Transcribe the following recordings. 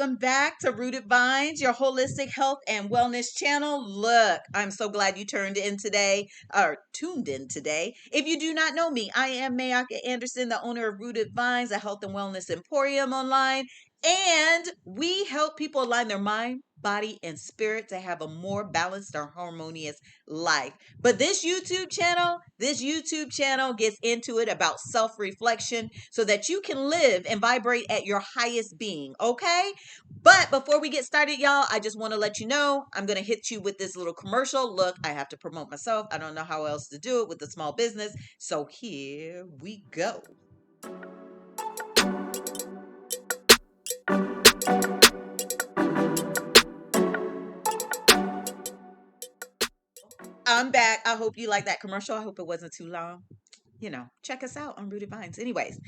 welcome back to Rooted Vines, your holistic health and wellness channel. Look, I'm so glad you tuned in today. If you do not know me, I am Mayaka Anderson, the owner of Rooted Vines, a health and wellness emporium online. And we help people align their mind, body, and spirit to have a more balanced or harmonious life. But this YouTube channel gets into it about self-reflection so that you can live and vibrate at your highest being, okay? But before we get started, y'all, I just want to let you know I'm going to hit you with this little commercial. Look, I have to promote myself. I don't know how else to do it with a small business. So here we go. I'm back. I hope you like that commercial. I hope it wasn't too long. Check us out on Rooted Vines. Anyways,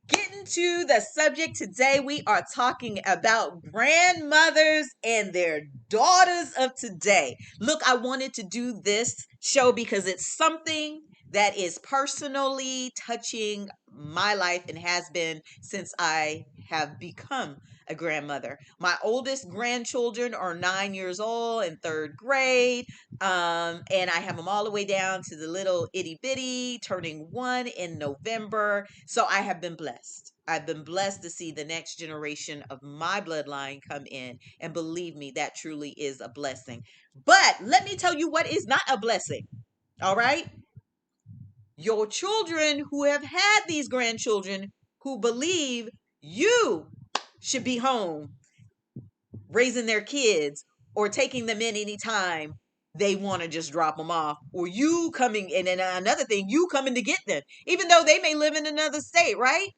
getting to the subject today, we are talking about grandmothers and their daughters of today. Look, I wanted to do this show because it's something that is personally touching my life and has been since I have become a grandmother. My oldest grandchildren are 9 years old in third grade. And I have them all the way down to the little itty bitty turning 1 in November. So I have been blessed. I've been blessed to see the next generation of my bloodline come in. And believe me, that truly is a blessing. But let me tell you what is not a blessing. All right. Your children who have had these grandchildren who believe you should be home raising their kids or taking them in anytime they want to just drop them off, or you coming, and then another thing, you coming to get them, even though they may live in another state, right?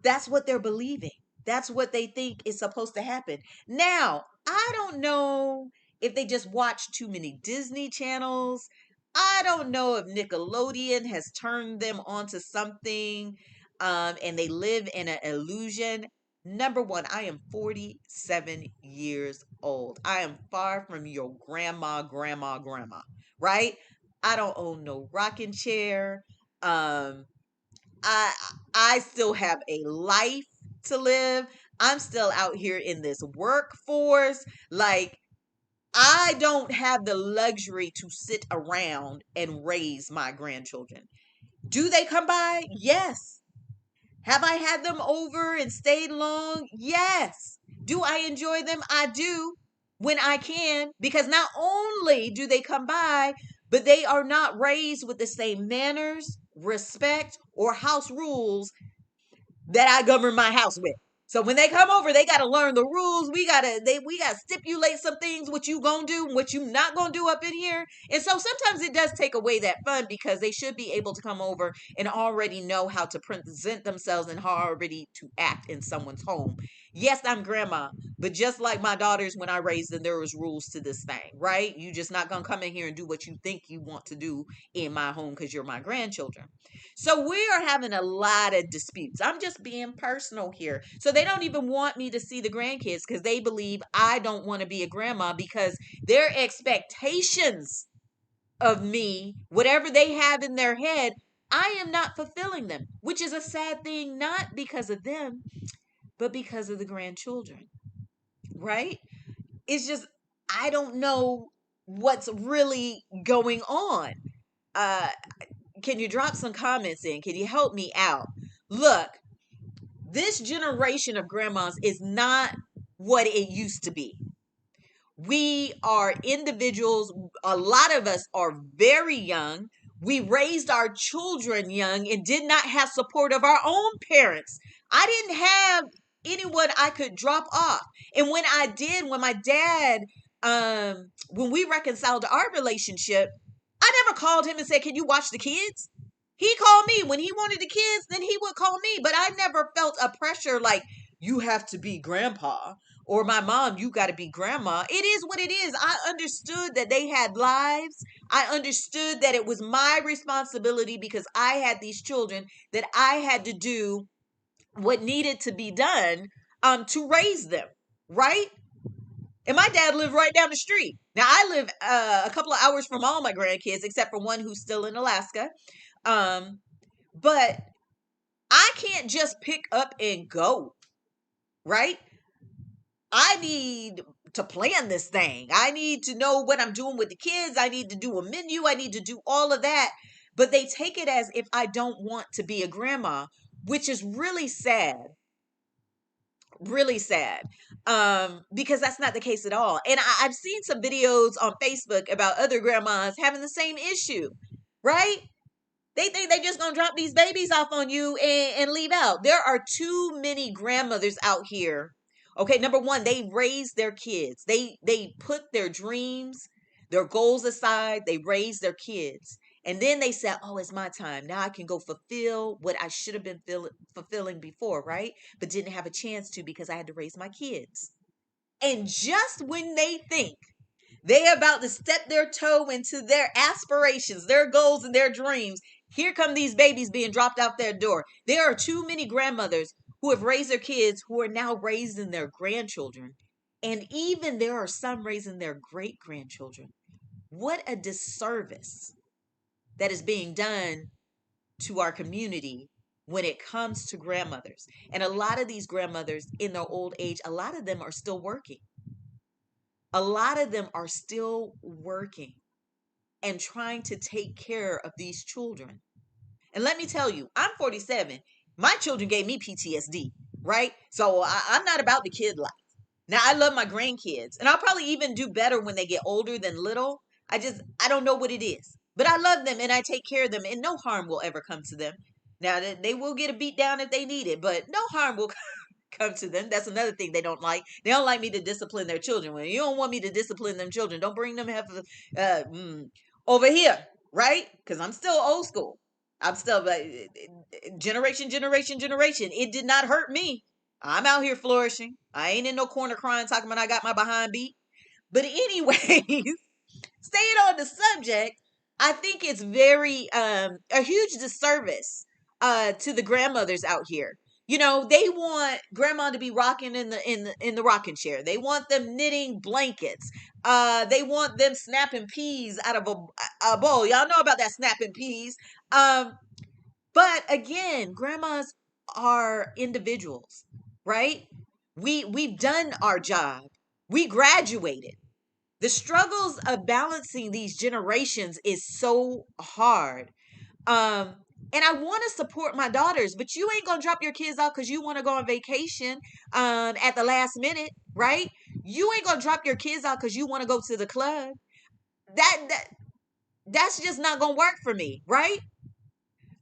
That's what they're believing. That's what they think is supposed to happen. Now, I don't know if they just watch too many Disney channels. I don't know if Nickelodeon has turned them onto something, and they live in an illusion. Number one, I am 47 years old. I am far from your grandma, right? I don't own no rocking chair. Um, I I still have a life to live. I'm still out here in this workforce. Like, I don't have the luxury to sit around and raise my grandchildren. Do they come by? Yes. Have I had them over and stayed long? Yes. Do I enjoy them? I do when I can, because not only do they come by, but they are not raised with the same manners, respect, or house rules that I govern my house with. So when they come over, they got to learn the rules. We got to stipulate some things, what you going to do, what you not going to do up in here. And so sometimes it does take away that fun, because they should be able to come over and already know how to present themselves and how already to act in someone's home. Yes, I'm grandma, but just like my daughters, when I raised them, there was rules to this thing, right? You just not going to come in here and do what you think you want to do in my home because you're my grandchildren. So we are having a lot of disputes. I'm just being personal here. So they don't even want me to see the grandkids because they believe I don't want to be a grandma, because their expectations of me, whatever they have in their head, I am not fulfilling them, which is a sad thing, not because of them, but because of the grandchildren, right? It's just, I don't know what's really going on. Uh, can you drop some comments in? Can you help me out? Look, this generation of grandmas is not what it used to be. We are individuals. A lot of us are very young. We raised our children young and did not have support of our own parents. I didn't have anyone I could drop off. And when I did, when my dad, when we reconciled our relationship, I never called him and said, "Can you watch the kids?" He called me when he wanted the kids, then he would call me. But I never felt a pressure like, you have to be grandpa, or my mom, you got to be grandma. It is what it is. I understood that they had lives. I understood that it was my responsibility, because I had these children, that I had to do what needed to be done to raise them, right? And my dad lived right down the street. Now I live a couple of hours from all my grandkids, except for one who's still in Alaska. But I can't just pick up and go. right? I need to plan this thing. I need to know what I'm doing with the kids. I need to do a menu. I need to do all of that. But they take it as if I don't want to be a grandma, which is really sad. Really sad. Because that's not the case at all. And I've seen some videos on Facebook about other grandmas having the same issue, right? They think they just gonna drop these babies off on you and leave out. There are too many grandmothers out here. Okay, number one, they raise their kids. They put their dreams, their goals aside. They raise their kids, and then they say, "Oh, it's my time now. I can go fulfill what I should have been fulfilling before, right? But didn't have a chance to because I had to raise my kids." And just when they think they about to step their toe into their aspirations, their goals, and their dreams, here come these babies being dropped out their door. There are too many grandmothers who have raised their kids who are now raising their grandchildren. And even there are some raising their great grandchildren. What a disservice that is being done to our community when it comes to grandmothers. And a lot of these grandmothers in their old age, a lot of them are still working. A lot of them are still working and trying to take care of these children. And let me tell you, I'm 47. My children gave me PTSD, right? So I'm not about the kid life. Now, I love my grandkids, and I'll probably even do better when they get older than little. I don't know what it is. But I love them and I take care of them, and no harm will ever come to them. Now, they will get a beat down if they need it, but no harm will come to them. That's another thing they don't like. They don't like me to discipline their children. When you don't want me to discipline them children, don't bring them over here, right? Because I'm still old school. I'm still generation. It did not hurt me. I'm out here flourishing. I ain't in no corner crying, talking about I got my behind beat. But anyways, staying on the subject, I think it's very a huge disservice to the grandmothers out here. You know, they want grandma to be rocking in the rocking chair. They want them knitting blankets. They want them snapping peas out of a bowl. Y'all know about that snapping peas. But again, grandmas are individuals, right? We've done our job. We graduated. The struggles of balancing these generations is so hard. Um, and I want to support my daughters, but you ain't gonna drop your kids off because you want to go on vacation at the last minute, right? You ain't gonna drop your kids out because you want to go to the club. That that that's just not gonna work for me, right?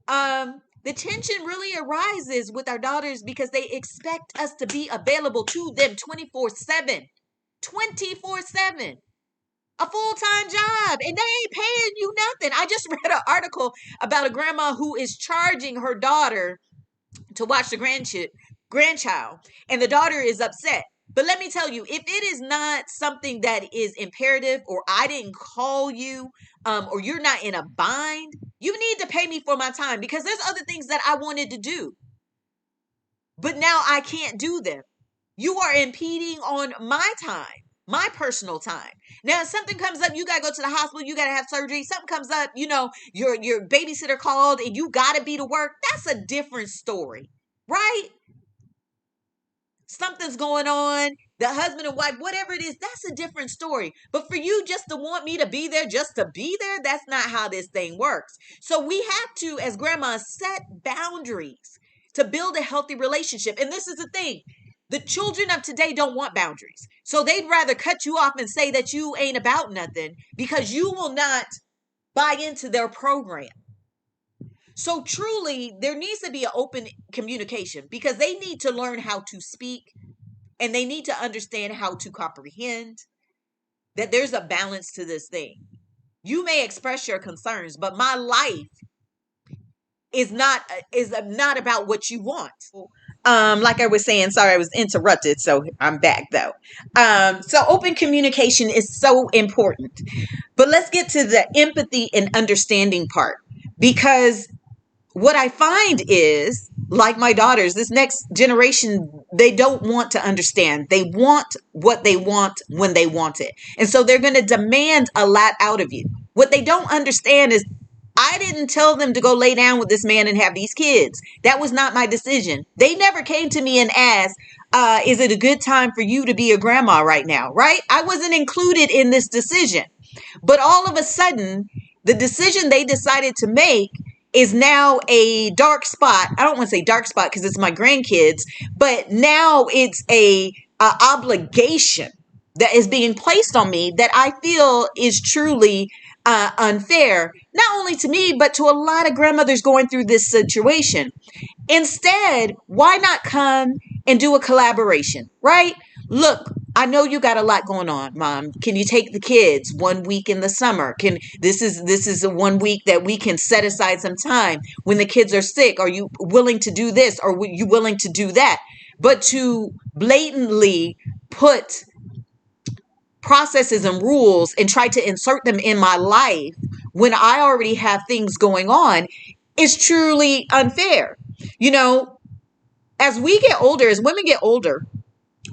The tension really arises with our daughters because they expect us to be available to them 24/7. 24/7. A full-time job, and they ain't paying you nothing. I just read an article about a grandma who is charging her daughter to watch the grandchild, and the daughter is upset. But let me tell you, if it is not something that is imperative, or I didn't call you, or you're not in a bind, you need to pay me for my time, because there's other things that I wanted to do, but now I can't do them. You are impeding on my time, my personal time. Now, if something comes up, you got to go to the hospital, you got to have surgery, something comes up, you know, your babysitter called and you got to be to work. That's a different story, right? Something's going on, the husband and wife, whatever it is, that's a different story. But for you just to want me to be there just to be there, that's not how this thing works. So we have to, as grandmas, set boundaries to build a healthy relationship. And this is the thing. The children of today don't want boundaries. So they'd rather cut you off and say that you ain't about nothing because you will not buy into their program. So truly, there needs to be an open communication because they need to learn how to speak and they need to understand how to comprehend that there's a balance to this thing. You may express your concerns, but my life is not about what you want. Like I was saying, sorry, I was interrupted, so I'm back though. So open communication is so important. But let's get to the empathy and understanding part, because what I find is, like my daughters, this next generation, they don't want to understand. They want what they want when they want it. And so they're going to demand a lot out of you. What they don't understand is I didn't tell them to go lay down with this man and have these kids. That was not my decision. They never came to me and asked, is it a good time for you to be a grandma right now? Right? I wasn't included in this decision. But all of a sudden, the decision they decided to make is now a dark spot. I don't want to say dark spot because it's my grandkids, but now it's a obligation that is being placed on me that I feel is truly unfair, not only to me, but to a lot of grandmothers going through this situation. Instead, why not come and do a collaboration, right? Look, I know you got a lot going on, Mom. Can you take the kids 1 week in the summer? Can this is a 1 week that we can set aside some time when the kids are sick? Are you willing to do this? Or are you willing to do that? But to blatantly put processes and rules and try to insert them in my life when I already have things going on is truly unfair. You know, as we get older, as women get older,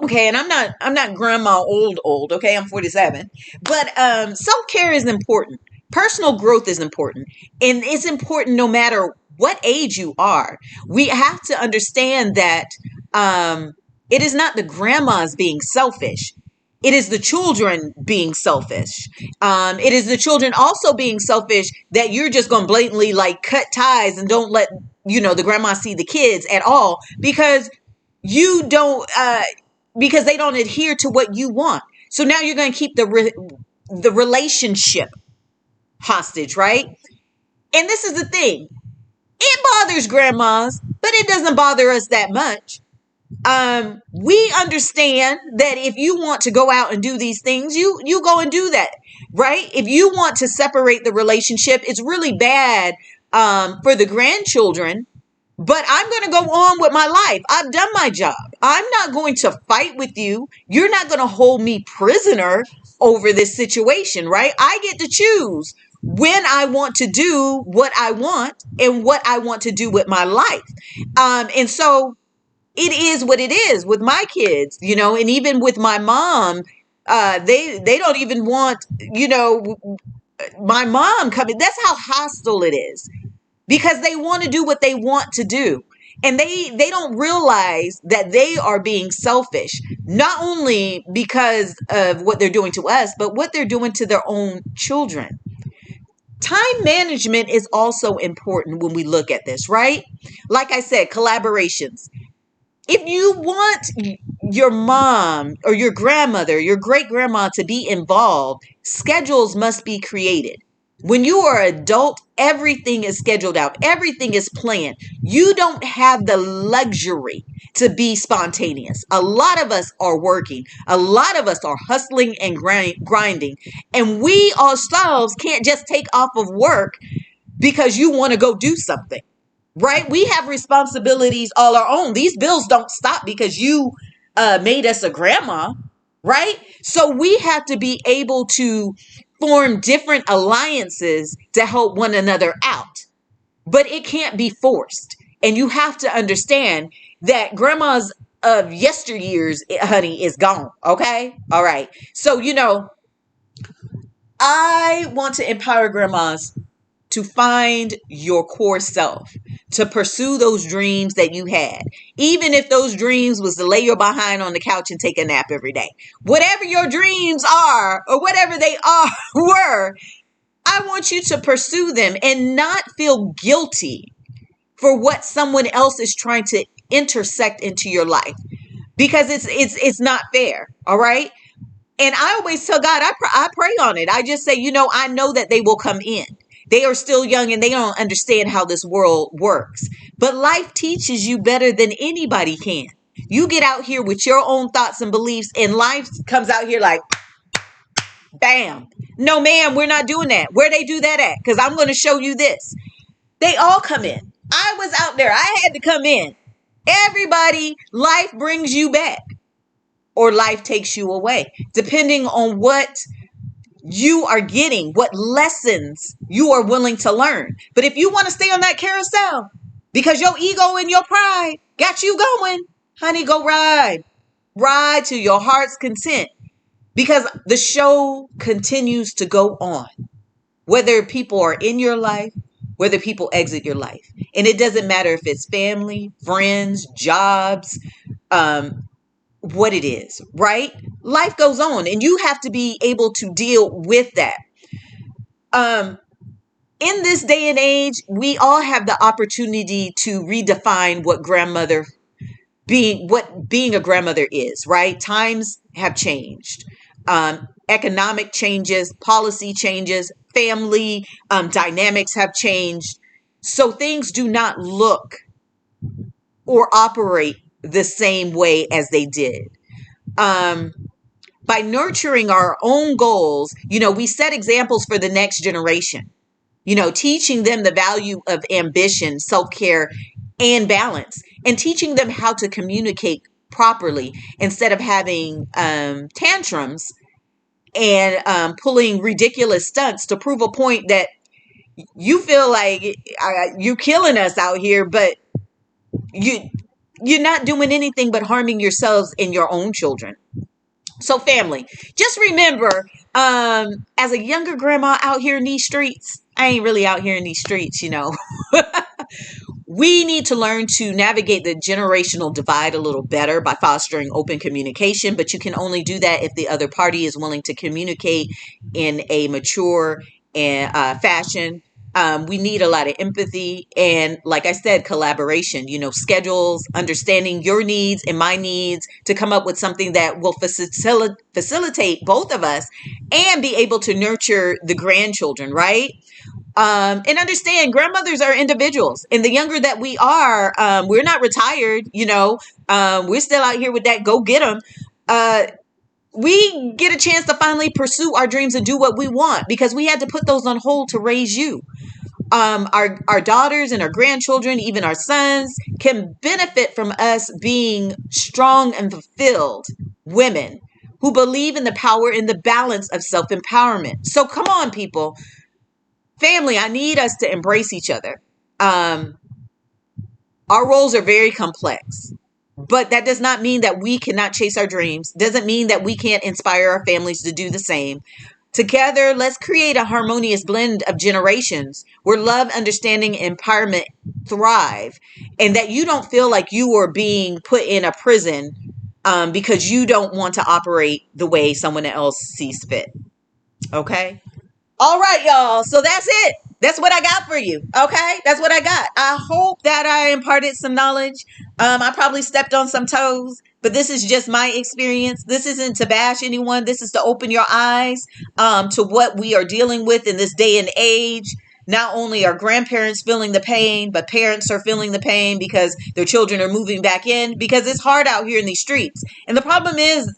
okay, and I'm not grandma old, okay? I'm 47. But self-care is important. Personal growth is important. And it's important no matter what age you are. We have to understand that it is not the grandmas being selfish. It is the children being selfish. It is the children also being selfish that you're just going to blatantly like cut ties and don't let, the grandma see the kids at all because you don't, because they don't adhere to what you want. So now you're going to keep the relationship hostage, right? And this is the thing. It bothers grandmas, but it doesn't bother us that much. We understand that if you want to go out and do these things, you go and do that, right? If you want to separate the relationship, it's really bad for the grandchildren. But I'm going to go on with my life. I've done my job. I'm not going to fight with you. You're not going to hold me prisoner over this situation, right? I get to choose when I want to do what I want and what I want to do with my life. And so it is what it is with my kids, and even with my mom, they don't even want, my mom coming. That's how hostile it is. Because they want to do what they want to do. And they don't realize that they are being selfish, not only because of what they're doing to us, but what they're doing to their own children. Time management is also important when we look at this, right? Like I said, collaborations. If you want your mom or your grandmother, your great grandma to be involved, schedules must be created. When you are an adult, everything is scheduled out. Everything is planned. You don't have the luxury to be spontaneous. A lot of us are working. A lot of us are hustling and grinding. And we ourselves can't just take off of work because you want to go do something, right? We have responsibilities all our own. These bills don't stop because you made us a grandma, right? So we have to be able to form different alliances to help one another out. But it can't be forced. And you have to understand that grandmas of yesteryears, honey, is gone. Okay? All right. So, I want to empower grandmas to find your core self, to pursue those dreams that you had. Even if those dreams was to lay your behind on the couch and take a nap every day. Whatever your dreams are, or whatever they were, I want you to pursue them and not feel guilty for what someone else is trying to intersect into your life. Because it's not fair, all right? And I always tell God, I pray on it. I just say, I know that they will come in. They are still young and they don't understand how this world works. But life teaches you better than anybody can. You get out here with your own thoughts and beliefs, and life comes out here like, bam. No, ma'am, we're not doing that. Where they do that at? Because I'm going to show you this. They all come in. I was out there. I had to come in. Everybody, life brings you back or life takes you away, depending on what you are getting, what lessons you are willing to learn. But if you want to stay on that carousel because your ego and your pride got you going, honey, go ride to your heart's content, because the show continues to go on, whether people are in your life, whether people exit your life. And it doesn't matter if it's family, friends, jobs, what it is, right? Life goes on and you have to be able to deal with that. In this day and age, we all have the opportunity to redefine what being a grandmother is, right? Times have changed. Economic changes, policy changes, family dynamics have changed. So things do not look or operate the same way as they did. Um, by nurturing our own goals, we set examples for the next generation, teaching them the value of ambition, self care, and balance, and teaching them how to communicate properly instead of having tantrums and pulling ridiculous stunts to prove a point that you feel like you're killing us out here, but you you're not doing anything but harming yourselves and your own children. So family, just remember, as a younger grandma out here in these streets, I ain't really out here in these streets, we need to learn to navigate the generational divide a little better by fostering open communication, but you can only do that if the other party is willing to communicate in a mature and fashion. We need a lot of empathy and, like I said, collaboration, schedules, understanding your needs and my needs to come up with something that will facilitate both of us and be able to nurture the grandchildren, right? And understand grandmothers are individuals, and the younger that we are, we're not retired, we're still out here with that go get them. We get a chance to finally pursue our dreams and do what we want because we had to put those on hold to raise you. Our daughters and our grandchildren, even our sons, can benefit from us being strong and fulfilled women who believe in the power and the balance of self-empowerment. So come on, people. Family, I need us to embrace each other. Our roles are very complex, but that does not mean that we cannot chase our dreams. Doesn't mean that we can't inspire our families to do the same. Together, let's create a harmonious blend of generations where love, understanding, and empowerment thrive, and that you don't feel like you are being put in a prison because you don't want to operate the way someone else sees fit. Okay? All right, y'all. So that's it. That's what I got for you. Okay? That's what I got. I hope that I imparted some knowledge. I probably stepped on some toes, but this is just my experience. This isn't to bash anyone. This is to open your eyes to what we are dealing with in this day and age. Not only are grandparents feeling the pain, but parents are feeling the pain because their children are moving back in because it's hard out here in these streets. And the problem isn't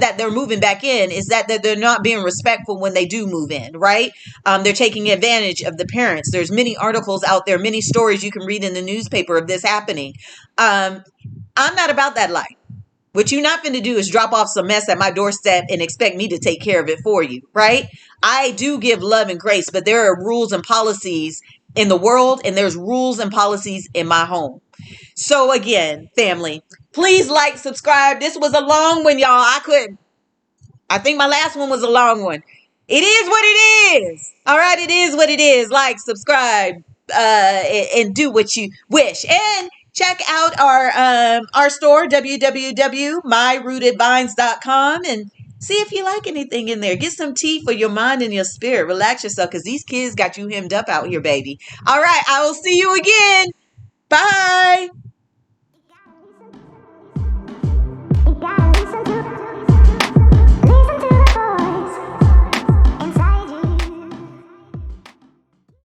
that they're moving back in, is that they're not being respectful when they do move in, right? They're taking advantage of the parents. There's many articles out there, many stories you can read in the newspaper of this happening. I'm not about that life. What you're not going to do is drop off some mess at my doorstep and expect me to take care of it for you, right? I do give love and grace, but there are rules and policies in the world, and there's rules and policies in my home. So again, family, please like, subscribe. This was a long one, y'all. I think my last one was a long one. It is what it is. All right, it is what it is. Like, subscribe, and do what you wish. And check out our store, www.myrootedvines.com, and see if you like anything in there. Get some tea for your mind and your spirit. Relax yourself because these kids got you hemmed up out here, baby. All right, I will see you again. Bye.